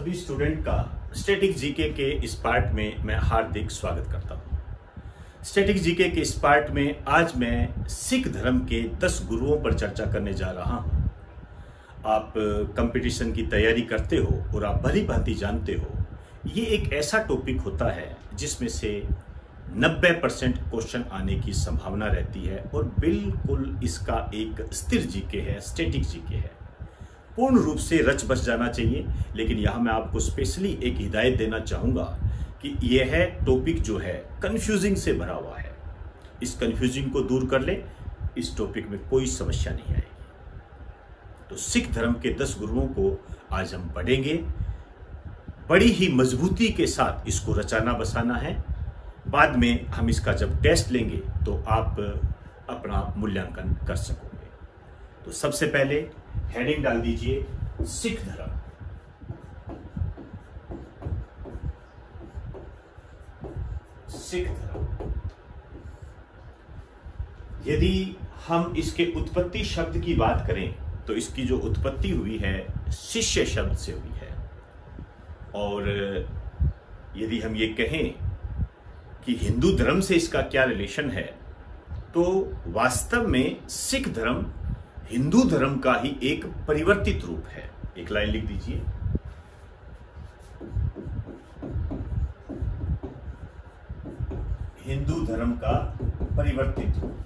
सभी स्टूडेंट का static GK के इस पार्ट में मैं हार्दिक स्वागत करता हूं। स्टैटिक जीके के इस पार्ट में आज मैं सिख धर्म के 10 गुरुओं पर चर्चा करने जा रहा हूं। आप कंपटीशन की तैयारी करते हो और आप भली भांति जानते हो ये एक ऐसा टॉपिक होता है जिसमें से 90% क्वेश्चन आने की संभावना रहती है और बिल्कुल इसका एक स्थिर जीके है, स्टैटिक जीके है, पूर्ण रूप से रच बस जाना चाहिए। लेकिन यहाँ मैं आपको स्पेशली एक हिदायत देना चाहूँगा कि यह टॉपिक जो है कंफ्यूजिंग से भरा हुआ है। इस कंफ्यूजिंग को दूर कर ले, इस टॉपिक में कोई समस्या नहीं आएगी। तो सिख धर्म के 10 गुरुओं को आज हम पढ़ेंगे। बड़ी ही मजबूती के साथ इसको रचाना बसाना है। बाद में हम इसका जब टेस्ट लेंगे तो आप अपना मूल्यांकन कर सकोगे। तो सबसे पहले हेडिंग डाल दीजिए सिख धर्म। सिख धर्म। यदि हम इसके उत्पत्ति शब्द की बात करें तो इसकी जो उत्पत्ति हुई है शिष्य शब्द से हुई है। और यदि हम ये कहें कि हिंदू धर्म से इसका क्या रिलेशन है, तो वास्तव में सिख धर्म हिंदू धर्म का ही एक परिवर्तित रूप है। एक लाइन लिख दीजिए, हिंदू धर्म का परिवर्तित रूप।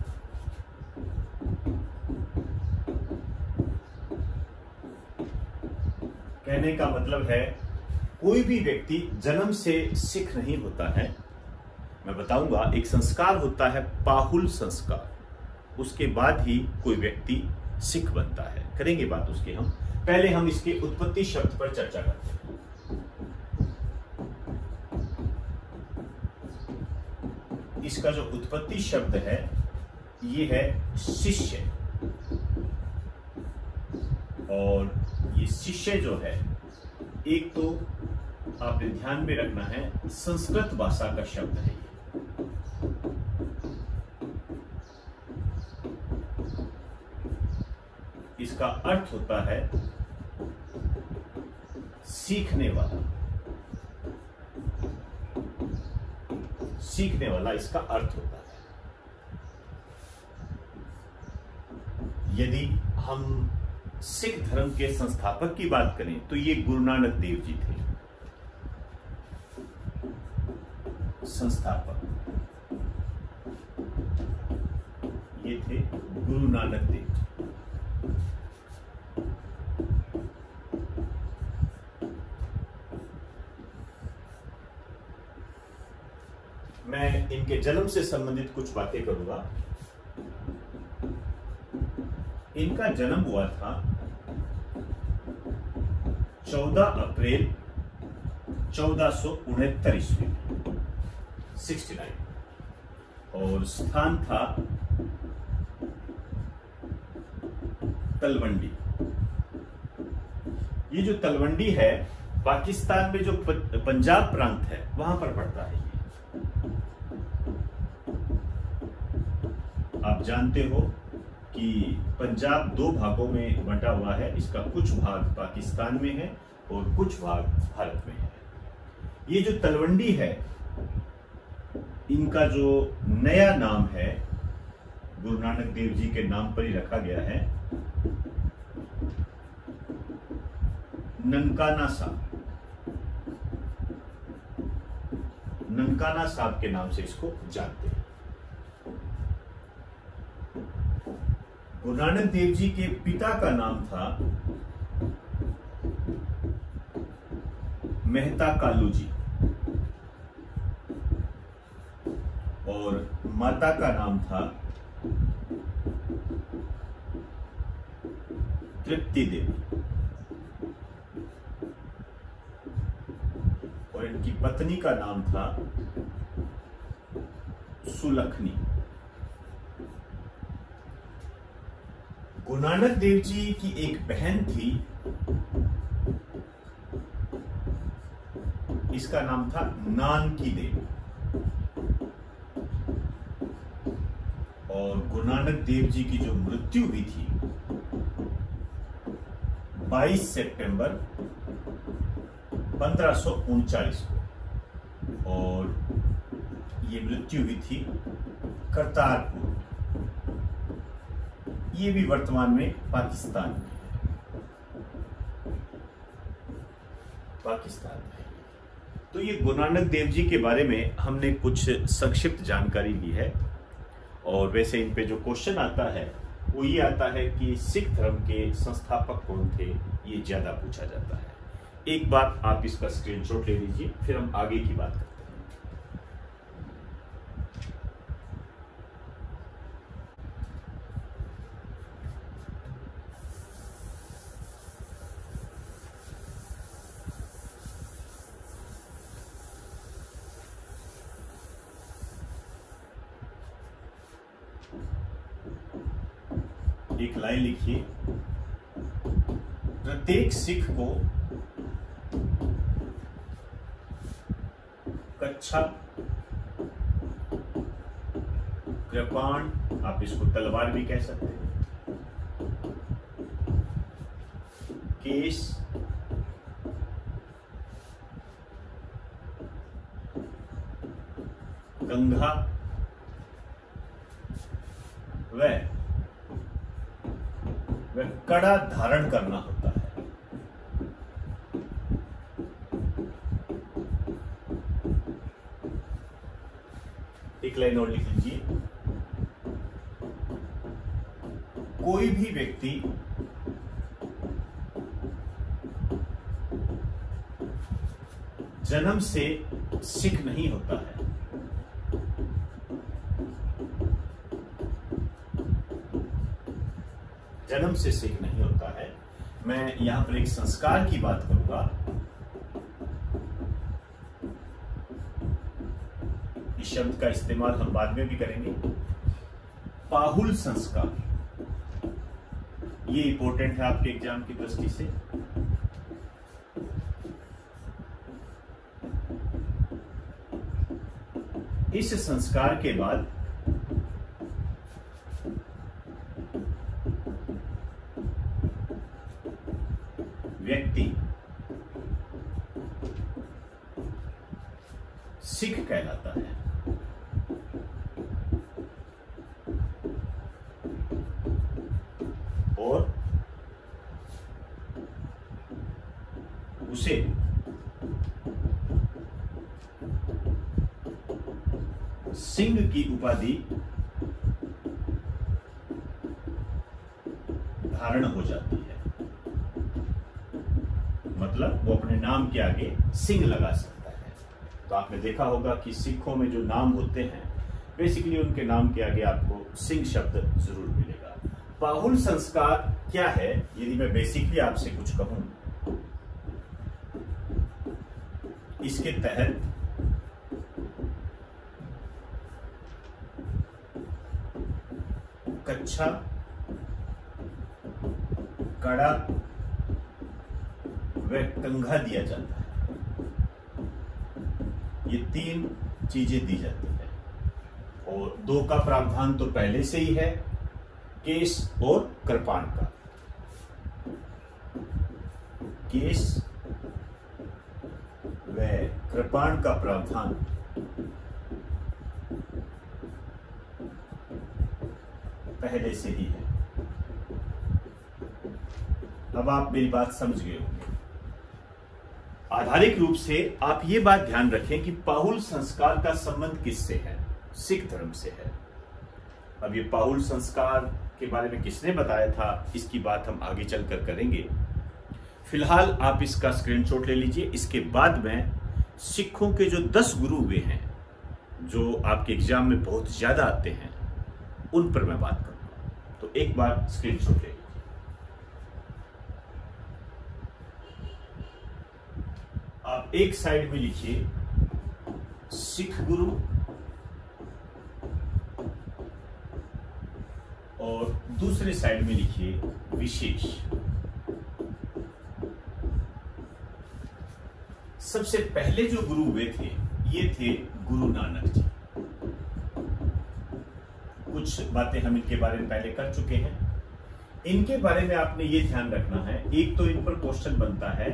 कहने का मतलब है कोई भी व्यक्ति जन्म से सिख नहीं होता है। मैं बताऊंगा, एक संस्कार होता है पाहुल संस्कार, उसके बाद ही कोई व्यक्ति सिख बनता है। करेंगे बात उसके। हम पहले हम इसके उत्पत्ति शब्द पर चर्चा करते हैं। इसका जो उत्पत्ति शब्द है ये है शिष्य। और ये शिष्य जो है, एक तो आपने ध्यान में रखना है, संस्कृत भाषा का शब्द है। इसका अर्थ होता है सीखने वाला। सीखने वाला इसका अर्थ होता है। यदि हम सिख धर्म के संस्थापक की बात करें तो ये गुरु नानक देव जी थे। संस्थापक ये थे गुरु नानक देव जी। मैं इनके जन्म से संबंधित कुछ बातें करूंगा। इनका जन्म हुआ था 14 अप्रैल 1469 ईस्वी में, 69। और स्थान था तलवंडी। ये जो तलवंडी है पाकिस्तान में जो पंजाब प्रांत है वहां पर पड़ता है। आप जानते हो कि पंजाब 2 भागों में बंटा हुआ है। इसका कुछ भाग पाकिस्तान में है और कुछ भाग भारत में है। ये जो तलवंडी है, इनका जो नया नाम है गुरु नानक देव जी के नाम पर ही रखा गया है, ननकाना साहब। ननकाना साहब के नाम से इसको जानते हैं। गुरु नानक देव जी के पिता का नाम था मेहता कालू जी और माता का नाम था तृप्ति देवी। और इनकी पत्नी का नाम था सुलखनी। गुरु नानक देव जी की एक बहन थी, इसका नाम था नानकी देवी। और गुरु नानक देव जी की जो मृत्यु हुई थी 22 सितंबर 1539 को, और ये मृत्यु हुई थी करतारपुर, ये भी वर्तमान में पाकिस्तान में है। तो ये गुरु नानक देव जी के बारे में हमने कुछ संक्षिप्त जानकारी ली है। और वैसे इन पे जो क्वेश्चन आता है वो ये आता है कि सिख धर्म के संस्थापक कौन थे, ये ज्यादा पूछा जाता है। एक बार आप इसका स्क्रीनशॉट ले लीजिए, फिर हम आगे की बात करते हैं। एक लाइन लिखिए, प्रत्येक सिख को कच्छा, कृपाण, आप इसको तलवार भी कह सकते हैं, केस, कंघा वह कड़ा धारण करना होता है। एक लाइन और लिख लीजिए, कोई भी व्यक्ति जन्म से सिख नहीं होता है, जन्म से सिख नहीं होता है। मैं यहां पर एक संस्कार की बात करूंगा। इस शब्द का इस्तेमाल हम बाद में भी करेंगे। पाहुल संस्कार, ये इंपॉर्टेंट है आपके एग्जाम की दृष्टि से। इस संस्कार के बाद व्यक्ति सिख कहलाता है। और उसे सिंह की उपाधि धारण हो जाती है, मतलब वो अपने नाम के आगे सिंह लगा सकता है। तो आपने देखा होगा कि सिखों में जो नाम होते हैं, बेसिकली उनके नाम के आगे आपको सिंह शब्द जरूर मिलेगा। पाहुल संस्कार क्या है, यदि मैं बेसिकली आपसे कुछ कहूं, इसके तहत कच्छा, कड़ा व कंघा दिया जाता है। ये तीन चीजें दी जाती है, और दो का प्रावधान तो पहले से ही है, केस और कृपाण का। केस व कृपाण का प्रावधान पहले से ही है। अब आप मेरी बात समझ गए होंगे। आधारिक रूप से आप ये बात ध्यान रखें कि पाहुल संस्कार का संबंध किससे है? सिख धर्म से है। अब ये पाहुल संस्कार के बारे में किसने बताया था, इसकी बात हम आगे चलकर करेंगे। फिलहाल आप इसका स्क्रीनशॉट ले लीजिए। इसके बाद में सिखों के जो 10 गुरु हुए हैं, जो आपके एग्जाम में बहुत ज्यादा आते हैं, उन पर मैं बात करूंगा। तो एक बार स्क्रीनशॉट ले लीजिए। आप एक साइड में लिखिए सिख गुरु, और दूसरे साइड में लिखिए विशेष। सबसे पहले जो गुरु हुए थे, ये थे गुरु नानक जी। कुछ बातें हम इनके बारे में पहले कर चुके हैं। इनके बारे में आपने ये ध्यान रखना है, एक तो इन पर क्वेश्चन बनता है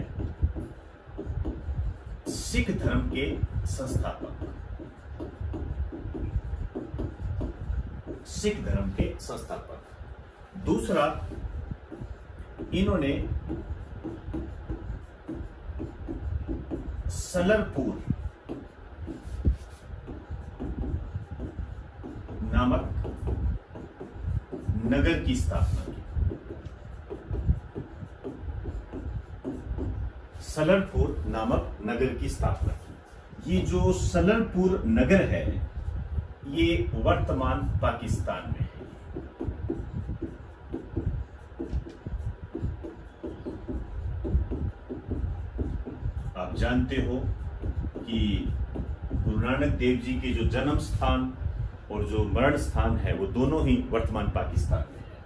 सिख धर्म के संस्थापक, सिख धर्म के संस्थापक। दूसरा, इन्होंने सलरपुर नामक नगर की स्थापना की। सलरपुर नामक नगर की स्थापना की। ये जो सलरपुर नगर है ये वर्तमान पाकिस्तान में है। आप जानते हो कि गुरु नानक देव जी के जो जन्म स्थान और जो मरण स्थान है वो दोनों ही वर्तमान पाकिस्तान में है।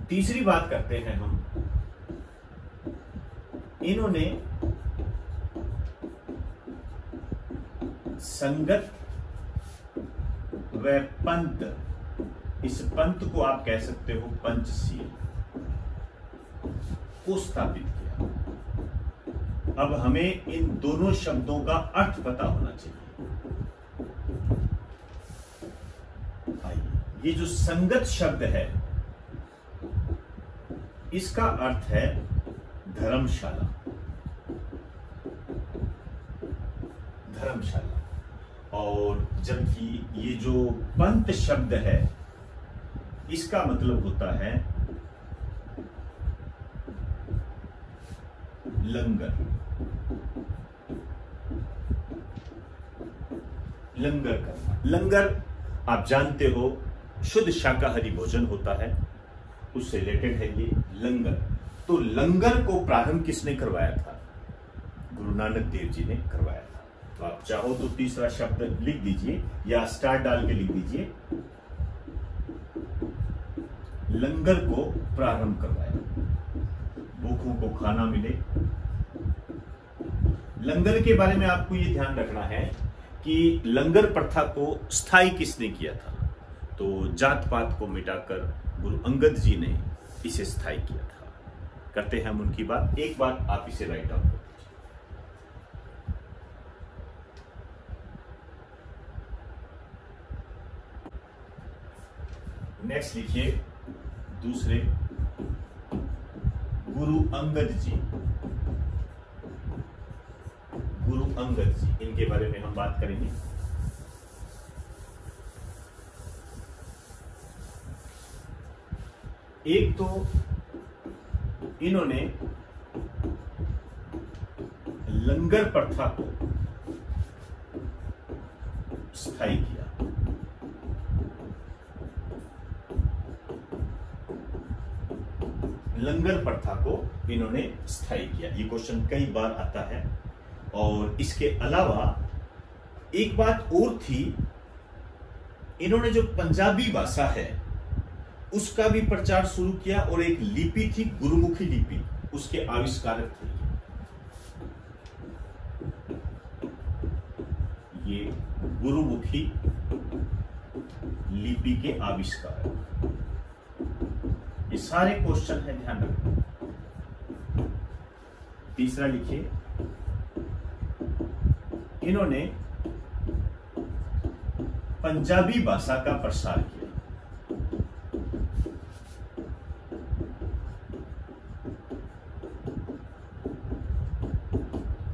तीसरी बात करते हैं हम, इन्होंने संगत व पंथ, इस पंथ को आप कह सकते हो पंचशील, को स्थापित किया। अब हमें इन दोनों शब्दों का अर्थ पता होना चाहिए। ये जो संगत शब्द है इसका अर्थ है धर्मशाला, धर्मशाला। और जबकि ये जो पंथ शब्द है इसका मतलब होता है लंगर, लंगर करना। लंगर आप जानते हो शुद्ध शाकाहारी भोजन होता है, उससे रिलेटेड है ये लंगर। तो लंगर को प्रारंभ किसने करवाया था? गुरु नानक देव जी ने करवाया था। तो आप चाहो तो तीसरा शब्द लिख दीजिए या स्टार डाल के लिख दीजिए, लंगर को प्रारंभ करवाया, भूखों को खाना मिले। लंगर के बारे में आपको ये ध्यान रखना है कि लंगर प्रथा को स्थायी किसने किया था? तो जात पात को मिटाकर गुरु अंगद जी ने इसे स्थायी किया था। करते हैं हम उनकी बात। एक बात आप इसे राइट डाउन कर दीजिए। नेक्स्ट लिखिए दूसरे, गुरु अंगद जी। गुरु अंगद जी, इनके बारे में हम बात करेंगे। एक तो इन्होंने लंगर प्रथा को स्थायी किया। लंगर प्रथा को इन्होंने स्थायी किया। ये क्वेश्चन कई बार आता है। और इसके अलावा एक बात और थी, इन्होंने जो पंजाबी भाषा है उसका भी प्रचार शुरू किया और एक लिपि थी गुरुमुखी लिपि, उसके आविष्कारक थे ये गुरुमुखी लिपि के आविष्कारक। ये सारे क्वेश्चन है, ध्यान रखना। तीसरा लिखिए, इन्होंने पंजाबी भाषा का प्रसार किया।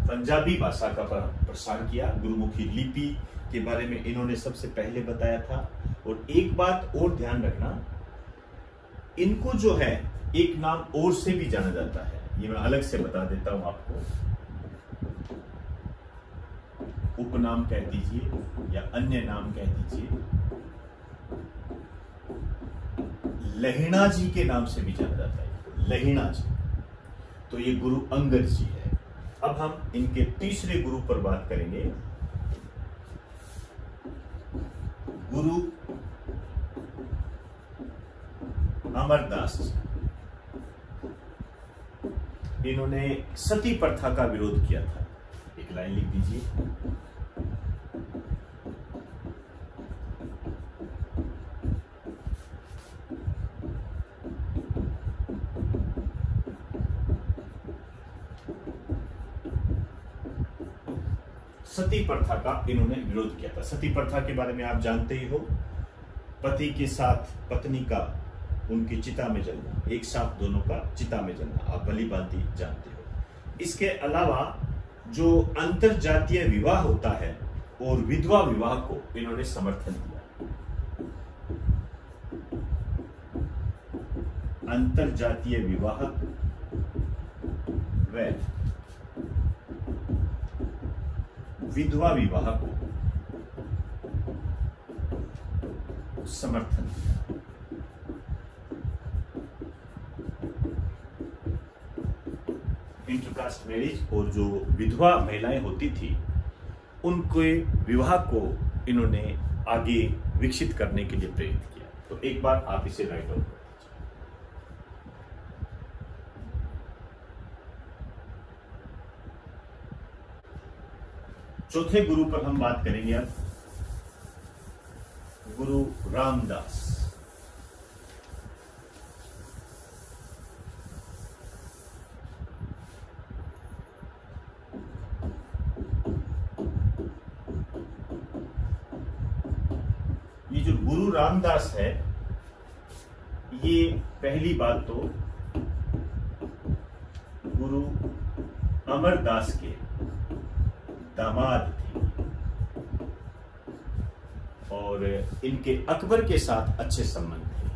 पंजाबी भाषा का प्रसार किया, गुरुमुखी लिपि के बारे में इन्होंने सबसे पहले बताया था। और एक बात और ध्यान रखना, इनको जो है एक नाम और से भी जाना जाता है, ये मैं अलग से बता देता हूं आपको। उपनाम कह दीजिए या अन्य नाम कह दीजिए, लहिणा जी के नाम से भी जाना जाता है, लहिणा जी। तो ये गुरु अंगद जी है। अब हम इनके तीसरे गुरु पर बात करेंगे, गुरु अमरदास जी। इन्होंने सती प्रथा का विरोध किया था। एक लाइन लिख दीजिए, सती प्रथा का इन्होंने विरोध किया था। सती प्रथा के बारे में आप जानते ही हो, पति के साथ पत्नी का उनकी चिता में जलना, एक साथ दोनों का चिता में जलना, आप भली भांति जानते हो। इसके अलावा जो अंतर जातीय विवाह होता है और विधवा विवाह को इन्होंने समर्थन दिया। अंतर जातीय विवाह व विधवा विवाह को समर्थन दिया। इंटरकास्ट मैरिज और जो विधवा महिलाएं होती थी उनके विवाह को इन्होंने आगे विकसित करने के लिए प्रेरित किया। तो एक बार आप इसे राइट डाउन कर दीजिए। चौथे गुरु पर हम बात करेंगे अब, गुरु रामदास। ये जो गुरु रामदास है, ये पहली बात तो गुरु अमरदास के दामाद थे और इनके अकबर के साथ अच्छे संबंध थे।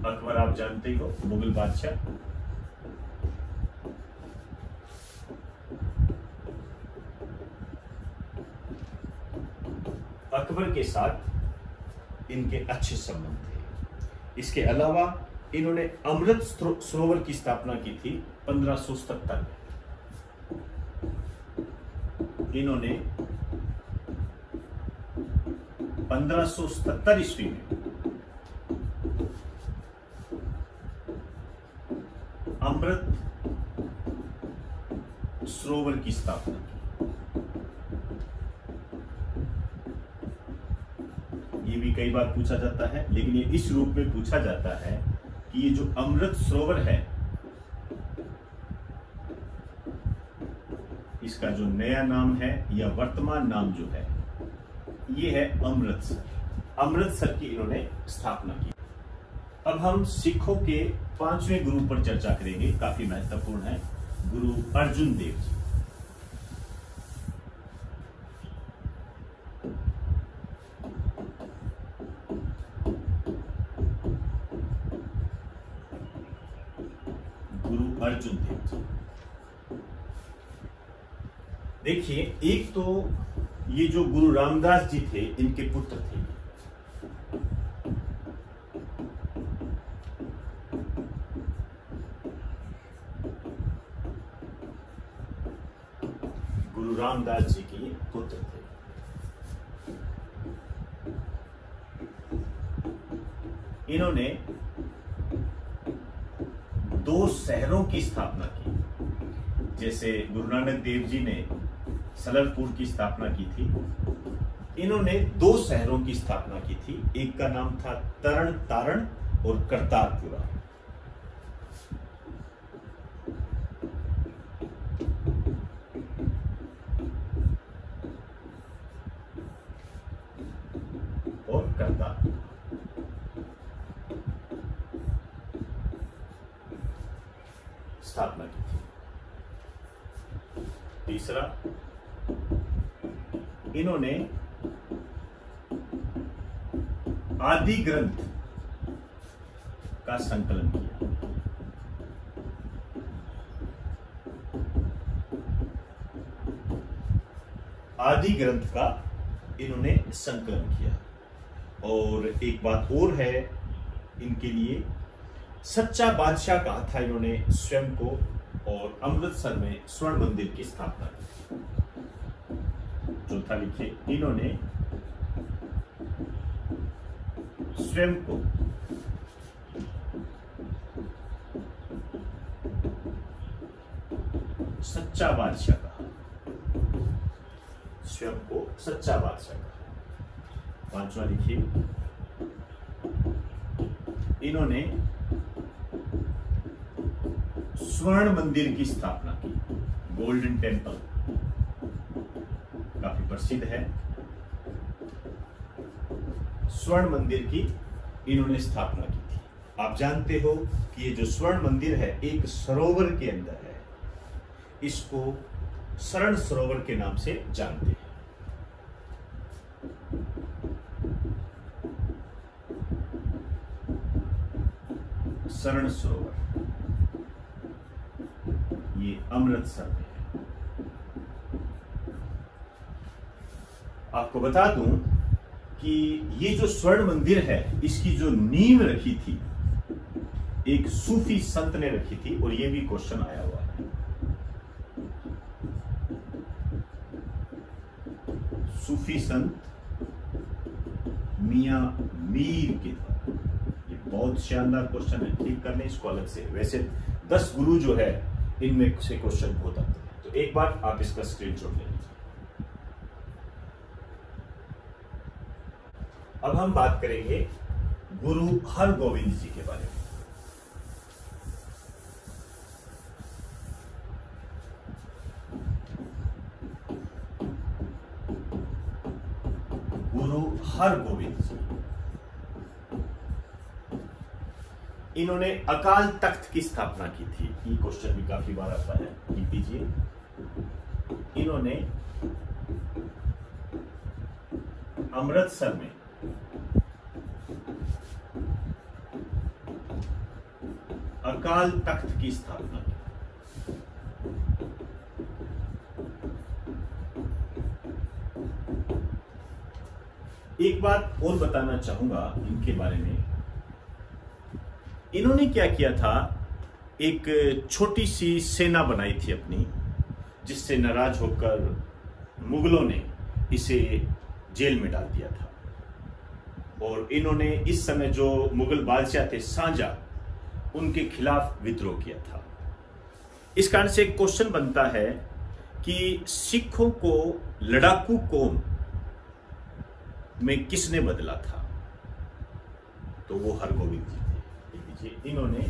अकबर आप जानते ही हो, मुगल बादशाह। अकबर के साथ इनके अच्छे संबंध थे। इसके अलावा इन्होंने अमृत सरोवर की स्थापना की थी 1577 में। इन्होंने 1577 ईस्वी में अमृत सरोवर की स्थापना की। ये भी कई बार पूछा जाता है, लेकिन ये इस रूप में पूछा जाता है कि ये जो अमृत सरोवर है, इसका जो नया नाम है या वर्तमान नाम जो है, ये है अमृतसर। अमृतसर की इन्होंने स्थापना की। अब हम सिखों के 5वें गुरु पर चर्चा करेंगे, काफी महत्वपूर्ण है, गुरु अर्जुन देव जी। अर्जुन देव जी, देखिए, एक तो ये जो गुरु रामदास जी थे, इनके पुत्र थे। गुरु रामदास जी के पुत्र थे। इन्होंने 2 शहरों की स्थापना की। जैसे गुरु नानक देव जी ने सलरपुर की स्थापना की थी, इन्होंने 2 शहरों की स्थापना की थी। एक का नाम था तरण तारण और करतारपुरा। और करतार स्थापना की थी। तीसरा, इन्होंने आदि ग्रंथ का संकलन किया। आदि ग्रंथ का इन्होंने संकलन किया। और एक बात और है इनके लिए, सच्चा बादशाह कहा था इन्होंने स्वयं को, और अमृतसर में स्वर्ण मंदिर की स्थापना की। चौथा लिखिए, इन्होंने स्वयं को सच्चा बादशाह कहा। स्वयं को सच्चा बादशाह कहा। 5वां लिखिए, इन्होंने स्वर्ण मंदिर की स्थापना की। गोल्डन टेम्पल काफी प्रसिद्ध है। स्वर्ण मंदिर की इन्होंने स्थापना की थी। आप जानते हो कि ये जो स्वर्ण मंदिर है एक सरोवर के अंदर है। इसको शरण सरोवर के नाम से जानते हैं। शरण सरोवर ये अमृतसर में है। आपको बता दूं कि ये जो स्वर्ण मंदिर है इसकी जो नींव रखी थी एक सूफी संत ने रखी थी, और ये भी क्वेश्चन आया हुआ है। सूफी संत मियां मीर के द्वारा। ये बहुत शानदार क्वेश्चन है, ठीक कर लें इसको अलग से। वैसे 10 गुरु जो है इनमें से क्वेश्चन बहुत आते हैं, तो एक बार आप इसका स्क्रीनशॉट ले लीजिए। अब हम बात करेंगे गुरु हरगोविंद जी के बारे में। गुरु हरगोविंद जी इन्होंने अकाल तख्त की स्थापना की थी। ये क्वेश्चन भी काफी बार आता है, लिख दीजिए। इन्होंने अमृतसर में अकाल तख्त की स्थापना की। एक बात और बताना चाहूंगा इनके बारे में। इन्होंने क्या किया था, एक छोटी सी सेना बनाई थी अपनी, जिससे नाराज होकर मुगलों ने इसे जेल में डाल दिया था। और इन्होंने इस समय जो मुगल बादशाह थे शाहजहां, उनके खिलाफ विद्रोह किया था। इस कारण से एक क्वेश्चन बनता है कि सिखों को लड़ाकू कौम में किसने बदला था, तो वो हरगोविंद जी थे। देखिए, इन्होंने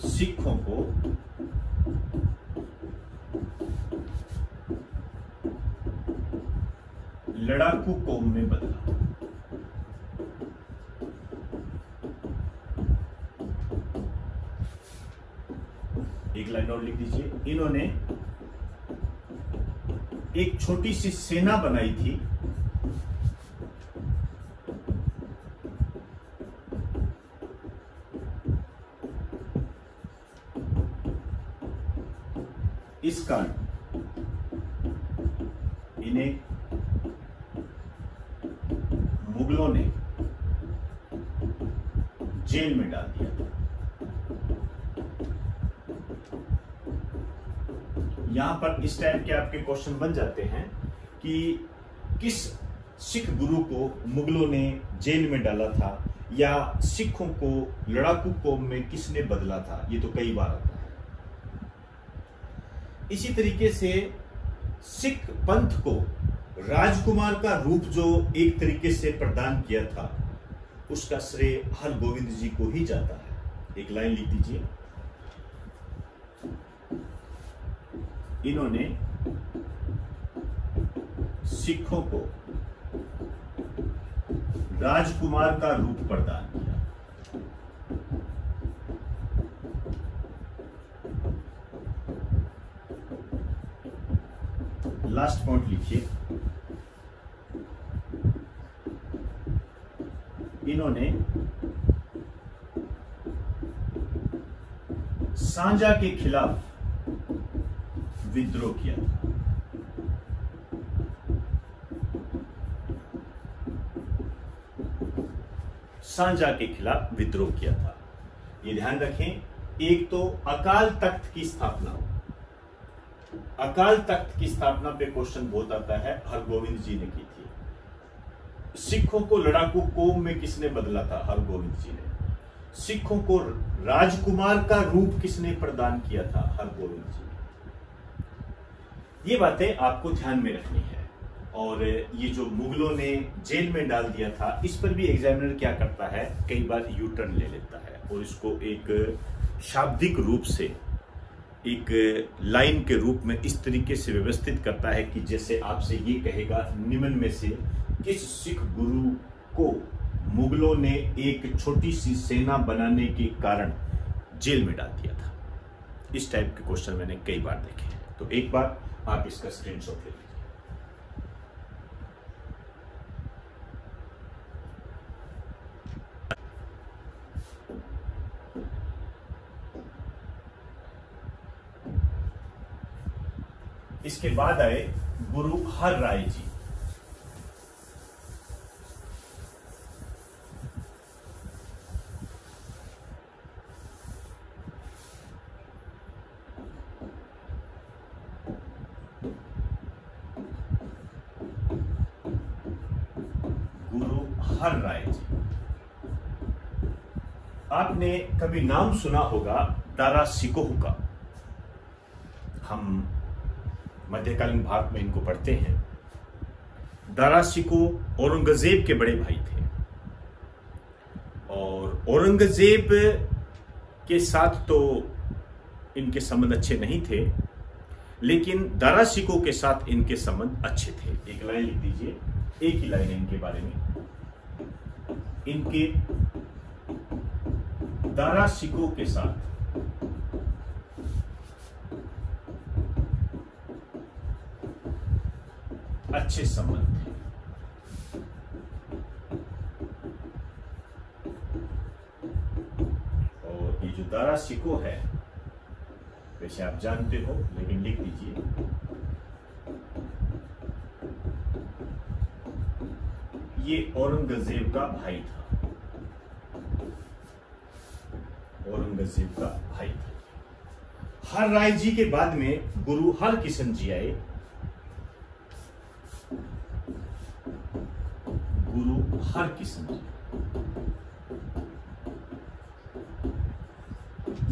सिखों को लड़ाकू कौम में बदला। एक लाइन और लिख दीजिए। इन्होंने एक छोटी सी सेना बनाई थी, इस कारण इन्हें मुगलों ने जेल में डाल दिया था। यहां पर इस टाइप के आपके क्वेश्चन बन जाते हैं कि किस सिख गुरु को मुगलों ने जेल में डाला था, या सिखों को लड़ाकू कौम में किसने बदला था। ये तो कई बार आता है। इसी तरीके से सिख पंथ को राजकुमार का रूप जो एक तरीके से प्रदान किया था, उसका श्रेय हरगोविंद जी को ही जाता है। एक लाइन लिख दीजिए। इन्होंने सिखों को राजकुमार का रूप प्रदान किया। लास्ट पॉइंट लिखिए। इन्होंने शाहजहां के खिलाफ विद्रोह किया था। शाहजहां के खिलाफ विद्रोह किया था। ये ध्यान रखें, एक तो अकाल तख्त की स्थापना, अकाल तख्त की स्थापना पे क्वेश्चन बहुत आता है, हरगोविंद जी ने की थी। सिखों को लड़ाकू कौम में किसने बदला था, हरगोविंद जी ने। सिखों को राजकुमार का रूप किसने प्रदान किया था, हरगोविंद जी ने। ये बातें आपको ध्यान में रखनी है। और ये जो मुगलों ने जेल में डाल दिया था, इस पर भी एग्जामिनर क्या करता है, कई बार यू टर्न ले लेता है। और इसको एक शाब्दिक रूप से एक लाइन के रूप में इस तरीके से व्यवस्थित करता है कि जैसे आपसे ये कहेगा, निम्न में से किस सिख गुरु को मुगलों ने एक छोटी सी सेना बनाने के कारण जेल में डाल दिया था। इस टाइप के क्वेश्चन मैंने कई बार देखे हैं। तो एक बार आप इसका स्क्रीनशॉट ले लीजिए। इसके बाद आए गुरु हर राय जी। गुरु हर राय जी, आपने कभी नाम सुना होगा दारा सिकोह का। हम मध्यकालीन भारत में इनको पढ़ते हैं। दारा सिकोह औरंगजेब के बड़े भाई थे और औरंगजेब के साथ तो इनके संबंध अच्छे नहीं थे, लेकिन दारा सिकोह के साथ इनके संबंध अच्छे थे। एक लाइन लिख दीजिए, एक ही लाइन है इनके बारे में। इनके दारा सिकोह के साथ अच्छे संबंध थे। और ये जो दारा सिकोह है, वैसे आप जानते हो, लेकिन लिख दीजिए, ये औरंगजेब का भाई था। औरंगजेब का भाई था। हर राय जी के बाद में गुरु हरकिशन जी आए। गुरु हरकिशन जी,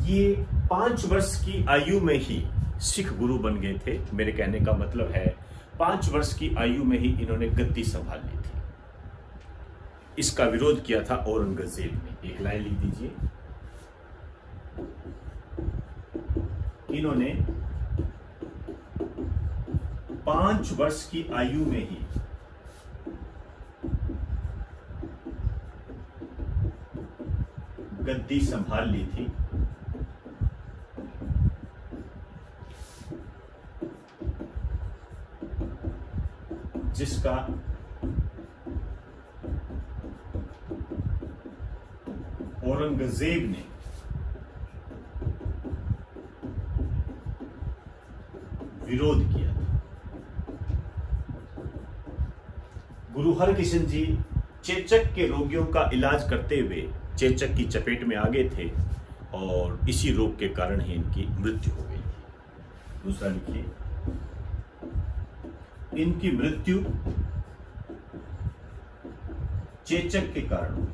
ये 5 वर्ष की आयु में ही सिख गुरु बन गए थे। मेरे कहने का मतलब है 5 वर्ष की आयु में ही इन्होंने गद्दी संभाल ली थी। इसका विरोध किया था औरंगजेब ने। एक लाइन लिख दीजिए, इन्होंने 5 वर्ष की आयु में ही गद्दी संभाल ली थी। जिसका औरंगजेब ने विरोध किया था। गुरु हरकिशन जी चेचक के रोगियों का इलाज करते हुए चेचक की चपेट में आ गए थे और इसी रोग के कारण ही इनकी मृत्यु हो गई थी। दूसरा लिखिए, इनकी मृत्यु चेचक के कारण हुई।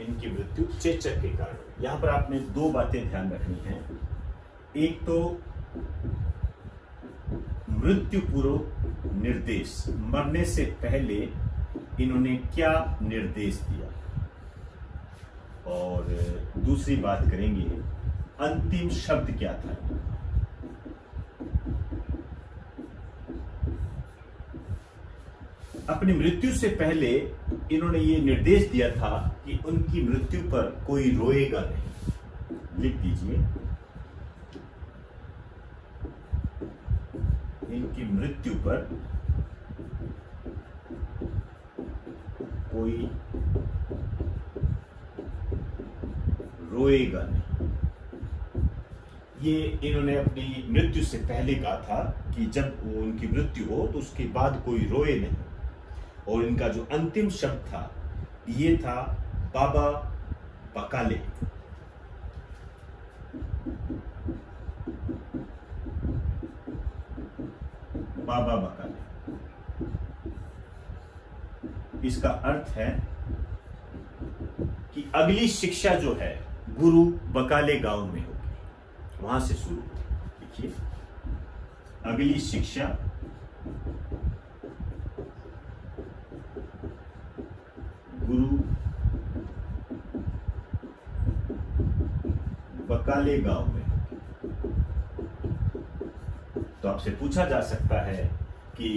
इनकी मृत्यु चेचक के कारण हुई। यहां पर आपने 2 बातें ध्यान रखनी है। एक तो मृत्यु पूर्व निर्देश, मरने से पहले इन्होंने क्या निर्देश दिया, और दूसरी बात करेंगे अंतिम शब्द क्या था। अपनी मृत्यु से पहले इन्होंने ये निर्देश दिया था कि उनकी मृत्यु पर कोई रोएगा नहीं। लिख दीजिए, इनकी मृत्यु पर कोई रोएगा नहीं। ये इन्होंने अपनी मृत्यु से पहले कहा था कि जब उनकी मृत्यु हो तो उसके बाद कोई रोए नहीं। और इनका जो अंतिम शब्द था ये था बाबा बकाले। बाबा बकाले, इसका अर्थ है कि अगली शिक्षा जो है गुरु बकाले गांव में होगी, वहां से शुरू होगी। देखिए, अगली शिक्षा बकाले गांव में। तो आपसे पूछा जा सकता है कि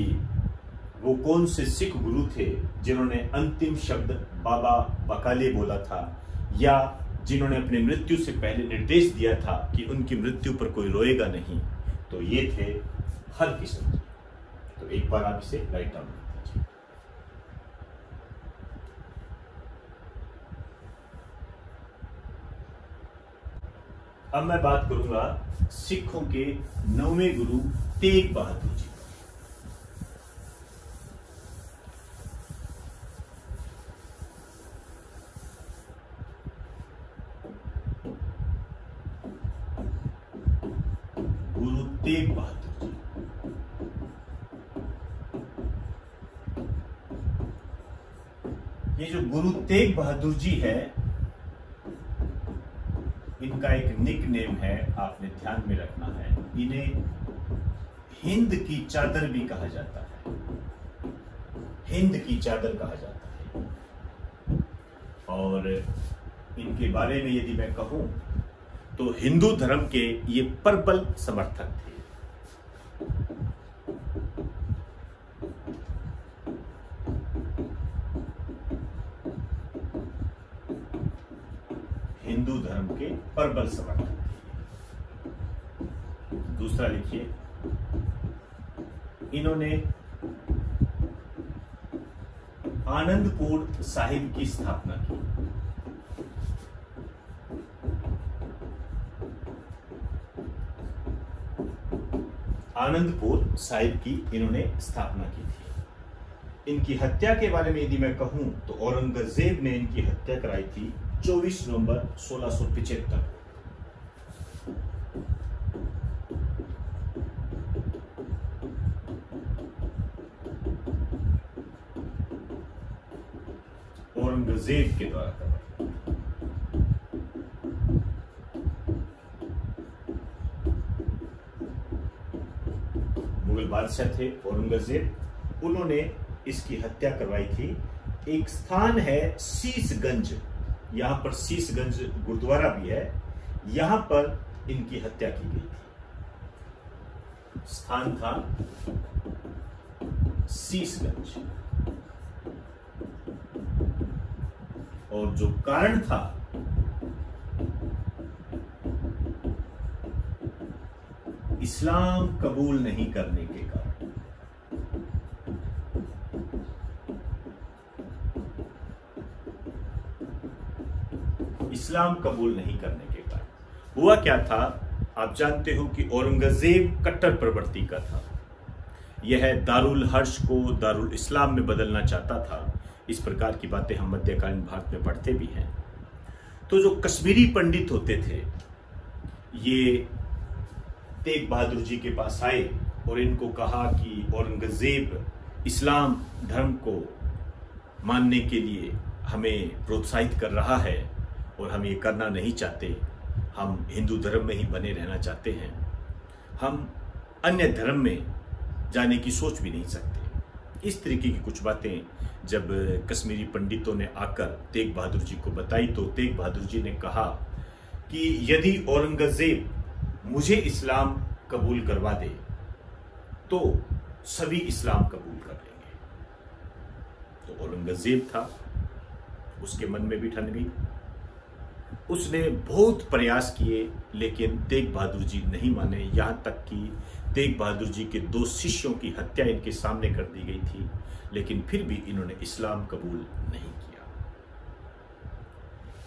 वो कौन से सिख गुरु थे जिन्होंने अंतिम शब्द बाबा बकाले बोला था, या जिन्होंने अपनी मृत्यु से पहले निर्देश दिया था कि उनकी मृत्यु पर कोई रोएगा नहीं। तो ये थे हरकिशन जी। तो एक बार आप इसे राइट डाउन कर दीजिए। अब मैं बात करूंगा सिखों के 9वें गुरु तेग बहादुर जी। गुरु तेग बहादुर जी ये जो गुरु तेग बहादुर जी है, इनका एक निक नेम है, आपने ध्यान में रखना है। इन्हें हिंद की चादर भी कहा जाता है, हिंद की चादर कहा जाता है। और इनके बारे में यदि मैं कहूं तो हिंदू धर्म के ये प्रबल समर्थक थे। हिंदू धर्म के प्रबल समर्थक थे। दूसरा लिखिए, इन्होंने आनंदपुर साहिब की स्थापना की। आनंदपुर साहिब की इन्होंने स्थापना की थी। इनकी हत्या के बारे में यदि मैं कहूं तो औरंगजेब ने इनकी हत्या कराई थी 24 नवंबर 1675। औरंगजेब के द्वारा करवाई। मुगल बादशाह थे औरंगजेब, उन्होंने इसकी हत्या करवाई थी। एक स्थान है शीशगंज, यहां पर शीशगंज गुरुद्वारा भी है, यहां पर इनकी हत्या की गई थी। स्थान था शीशगंज, और जो कारण था इस्लाम कबूल नहीं करने के कारण। इस्लाम कबूल नहीं करने के कारण हुआ क्या था, आप जानते हो कि औरंगजेब कट्टर प्रवृत्ति का था। यह दारुल हर्ष को दारुल इस्लाम में बदलना चाहता था। इस प्रकार की बातें हम मध्यकालीन भारत में पढ़ते भी हैं। तो जो कश्मीरी पंडित होते थे, ये तेग बहादुर जी के पास आए और इनको कहा कि औरंगजेब इस्लाम धर्म को मानने के लिए हमें प्रोत्साहित कर रहा है और हम ये करना नहीं चाहते। हम हिंदू धर्म में ही बने रहना चाहते हैं, हम अन्य धर्म में जाने की सोच भी नहीं सकते। इस तरीके की कुछ बातें जब कश्मीरी पंडितों ने आकर तेग बहादुर जी को बताई तो तेग बहादुर जी ने कहा कि यदि औरंगजेब मुझे इस्लाम कबूल करवा दे तो सभी इस्लाम कबूल कर लेंगे। तो औरंगजेब था, उसके मन में भी ठन गई। उसने बहुत प्रयास किए लेकिन तेग बहादुर जी नहीं माने। यहां तक कि तेग बहादुर जी के 2 शिष्यों की हत्या इनके सामने कर दी गई थी, लेकिन फिर भी इन्होंने इस्लाम कबूल नहीं किया।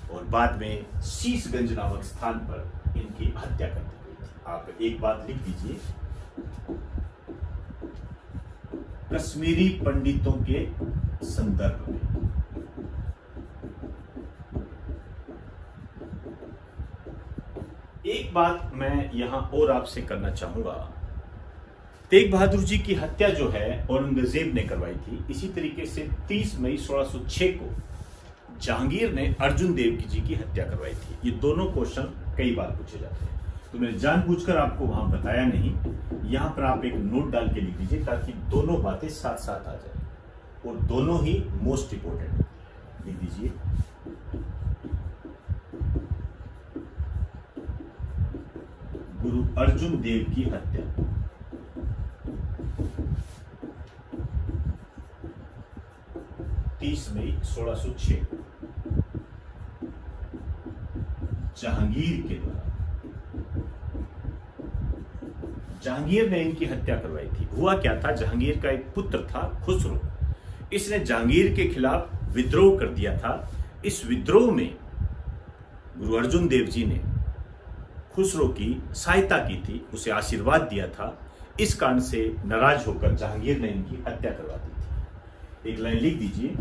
और बाद में शीशगंज नामक स्थान पर इनकी हत्या कर दी गई थी। आप एक बात लिख दीजिए, कश्मीरी पंडितों के संदर्भ में एक बात मैं यहां और आपसे करना चाहूंगा। तेग बहादुर जी की हत्या जो है औरंगजेब ने करवाई थी। इसी तरीके से 30 मई 1606 को जहांगीर ने अर्जुन देव जी की हत्या करवाई थी। ये दोनों क्वेश्चन कई बार पूछे जाते हैं, तो मैंने जानबूझकर आपको वहां बताया नहीं। यहां पर आप एक नोट डाल के लिख दीजिए ताकि दोनों बातें साथ साथ आ जाए, और दोनों ही मोस्ट इंपोर्टेंट। लिख दीजिए गुरु अर्जुन देव की हत्या। मई 1606 जहांगीर के द्वारा। जहांगीर ने इनकी हत्या करवाई थी। हुआ क्या था, जहांगीर का एक पुत्र था खुसरो। इसने जहांगीर के खिलाफ विद्रोह कर दिया था। इस विद्रोह में गुरु अर्जुन देव जी ने खुसरो की सहायता की थी, उसे आशीर्वाद दिया था। इस कारण से नाराज होकर जहांगीर ने इनकी हत्या करवा दी थी। एक लाइन लिख दीजिए,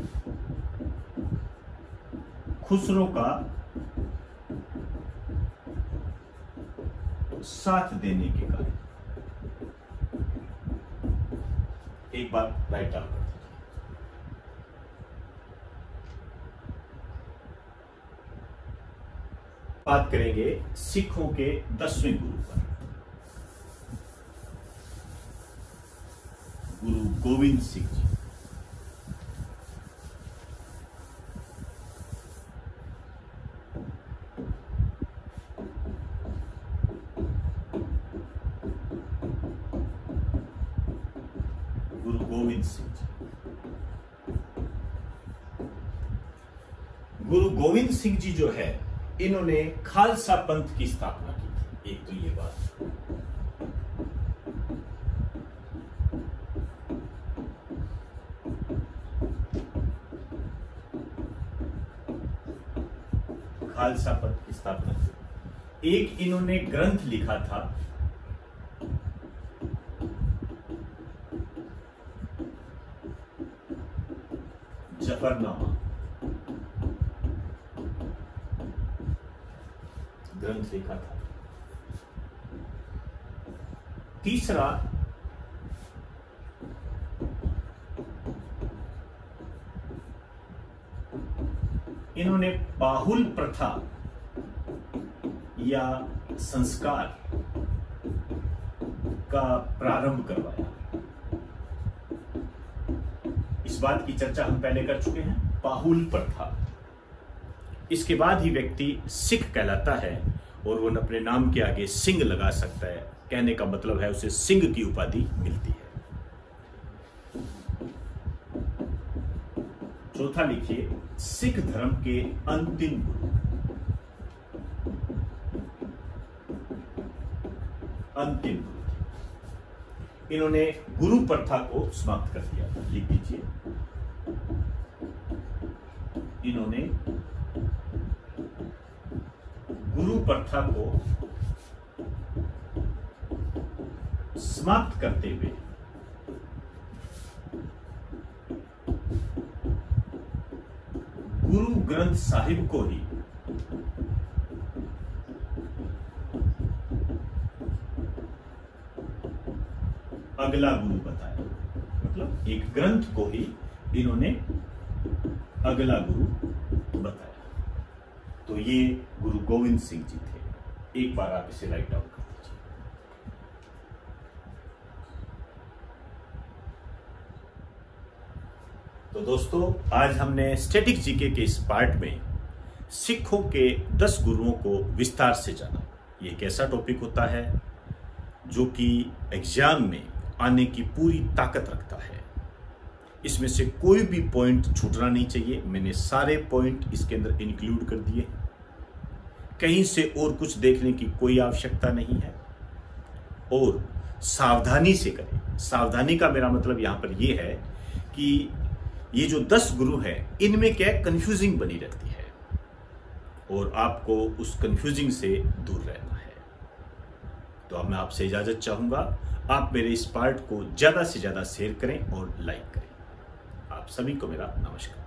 खुसरो का साथ देने के कारण। एक बार राइट डाउन कर दीजिए। बात करेंगे सिखों के 10वें गुरु पर, गुरु गोविंद सिंह जी। गुरु गोविंद सिंह जी। गुरु गोविंद सिंह जी जो है, इन्होंने खालसा पंथ की स्थापना की थी। एक तो ये बात, खालसा पंथ की स्थापना की। एक इन्होंने ग्रंथ लिखा था जफरनामा, ग्रंथ लिखा था। तीसरा इन्होंने बाहुल प्रथा या संस्कार का प्रारंभ करवाया। इस बात की चर्चा हम पहले कर चुके हैं, बाहुल प्रथा। इसके बाद ही व्यक्ति सिख कहलाता है और वो अपने नाम के आगे सिंह लगा सकता है। कहने का मतलब है उसे सिंह की उपाधि मिलती है। चौथा लिखिए, सिख धर्म के अंतिम गुरु। अंतिम गुरु, इन्होंने गुरु प्रथा को समाप्त कर दिया था। लिख दीजिए, इन्होंने गुरु प्रथा को समाप्त करते हुए गुरु ग्रंथ साहिब को ही अगला गुरु बताया। मतलब एक ग्रंथ को ही इन्होंने अगला गुरु बताया। तो ये गुरु गोविंद सिंह जी थे। एक बार आप इसे राइट डाउन कर दीजिए। तो दोस्तों, आज हमने स्टैटिक जीके के इस पार्ट में सिखों के 10 गुरुओं को विस्तार से जाना। ये एक ऐसा टॉपिक होता है जो कि एग्जाम में आने की पूरी ताकत रखता है। इसमें से कोई भी पॉइंट छूटना नहीं चाहिए। मैंने सारे पॉइंट इसके अंदर इंक्लूड कर दिए। कहीं से और कुछ देखने की कोई आवश्यकता नहीं है और सावधानी से करें। सावधानी का मेरा मतलब यहां पर यह है कि ये जो 10 गुरु हैं, इनमें क्या कंफ्यूजिंग बनी रहती है और आपको उस कंफ्यूजिंग से दूर रहना है। तो अब मैं आपसे इजाजत चाहूंगा। आप मेरे इस पार्ट को ज्यादा से ज्यादा शेयर करें और लाइक करें। आप सभी को मेरा नमस्कार।